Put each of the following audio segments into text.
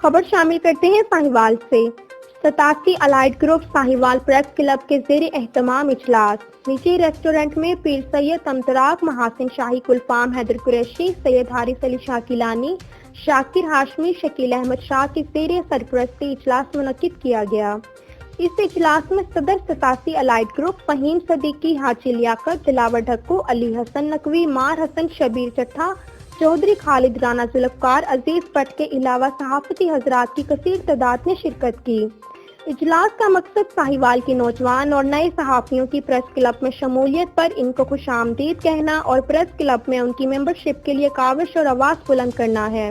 खबर शामिल करते हैं साहिवाल से। 87 allied group Sahiwal press club के ज़ेरे एहतमाम इजलास। निजी रेस्टोरेंट में पीर सैयद तमतराक, महासिन शाही कुलफाम, हैदर कुरैशी, सैयद हारिस अली शाह किलानी, शाकिर हाशमी, शकील अहमद शाह की ज़ेरे सरपरस्ती इजलास मुनक्किद किया गया। इस इजलास में सदर 87 अलाइड ग्रुप फहीम सदीकी, हाजी लियाकत, दिलावर ढक्कू, अली हसन नकवी, मार हसन, शबीर चट्ठा, चौधरी खालिद राना, जुल्फकार, अजीज पट के अलावा सहाफती हजरात की कसीर तादाद ने शिरकत की। इजलास का मकसद साहिवाल के नौजवान और नए सहाफियों की प्रेस क्लब में शमूलियत पर इनको खुशामदीद कहना और प्रेस क्लब में उनकी मेंबरशिप के लिए काविश और आवाज बुलंद करना है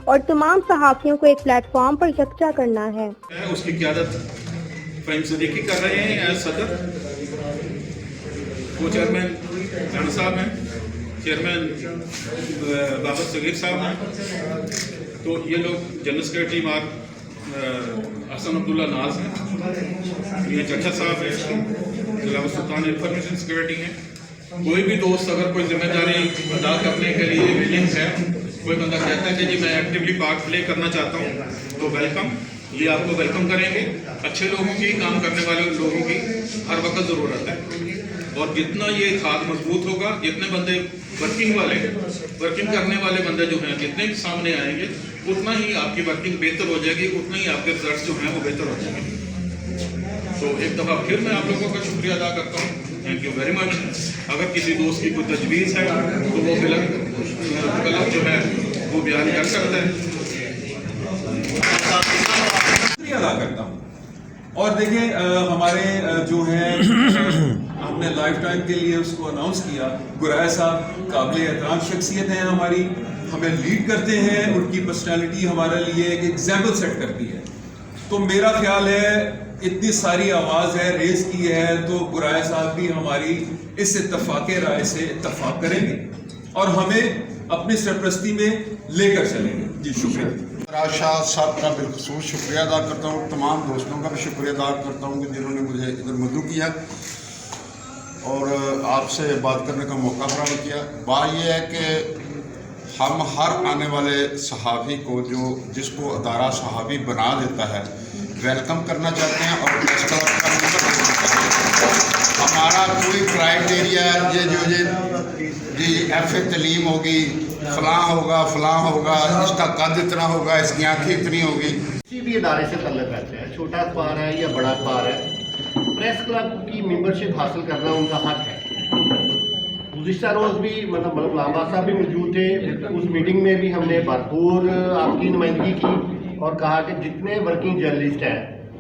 और तमाम सहाफियों को एक प्लेटफॉर्म पर यकजा करना है। उसकी क़यादत फहीम सदीकी कर रहे हैं एज सदर। वो चेयरमैन जान साहब हैं, चेयरमैन बाबर सगीर साहब हैं, तो ये लोग जनरल सेक्रेटरी मार हसन अब्दुल्ला नाज हैं, ये चचा साहब हैं, दिलावर सुल्तान इंफॉर्मेशन सिक्योरिटी हैं। कोई भी दोस्त अगर कोई जिम्मेदारी अदा करने के लिए विलिंग है, कोई बंदा कहता है कि जी मैं एक्टिवली पार्ट प्ले करना चाहता हूँ, तो वेलकम, ये आपको वेलकम करेंगे। अच्छे लोगों की, काम करने वाले लोगों की हर वक्त ज़रूरत है, और जितना ये खाद मजबूत होगा, जितने बंदे वर्किंग करने वाले बंदे जो हैं जितने सामने आएंगे, उतना ही आपकी वर्किंग बेहतर हो जाएगी, उतना ही आपके रिजल्ट जो हैं वो बेहतर हो जाएंगे। तो एक दफ़ा फिर मैं आप लोगों का शुक्रिया अदा करता हूँ, थैंक यू वेरी मच। अगर किसी दोस्त की कोई तजवीज़ है तो वो गलत जो है वो बयान कर सकता है। अदा करता हूँ। और देखिए हमारे जो है हमने लाइफ टाइम के लिए उसको अनाउंस किया, गुराया साहब काबिल एहतराम शख्सियत हैं हमारी, हमें लीड करते हैं, उनकी पर्सनालिटी हमारे लिए एक एग्जाम्पल सेट करती है। तो मेरा ख्याल है इतनी सारी आवाज़ है रेस की है, तो गुराया साहब भी हमारी इस इत्तफाक राय से इत्तफाक करेंगे और हमें अपनी सरपरस्ती में लेकर चलेंगे। जी शुक्रिया। शाह साहब का बिलखसूस शुक्रिया अदा करता हूँ, तमाम दोस्तों का भी शुक्रिया अदा करता हूँ कि जिन्होंने मुझे इधर मदू किया और आपसे बात करने का मौका फराहम किया। बात यह है कि हम हर आने वाले सहाफ़ी को जिसको अदारा सहाफ़ी बना देता है वेलकम करना चाहते हैं और प्रेस क्लब का मेंबर हमारा कोई क्राइटेरिया जी FA तलीम होगी, फलां होगा, इसका कद इतना होगा, इसकी आँखें इतनी होगी। किसी भी इदारे से तल्लुक़ रखते हैं, छोटा अखबार है या बड़ा अखबार है, प्रेस क्लब की मेंबरशिप हासिल करना उनका हक है। गुज़िश्ता रोज़ भी मतलब लांबा साहब भी मौजूद थे, उस मीटिंग में भी हमने भरपूर आपकी नुमाइंदगी की और कहा कि जितने वर्किंग जर्नलिस्ट हैं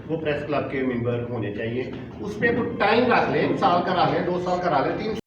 वो प्रेस क्लब के मेंबर होने चाहिए। उस पर कुछ टाइम रख लें, 1 साल का रख लें, 2 साल का रख लें, 3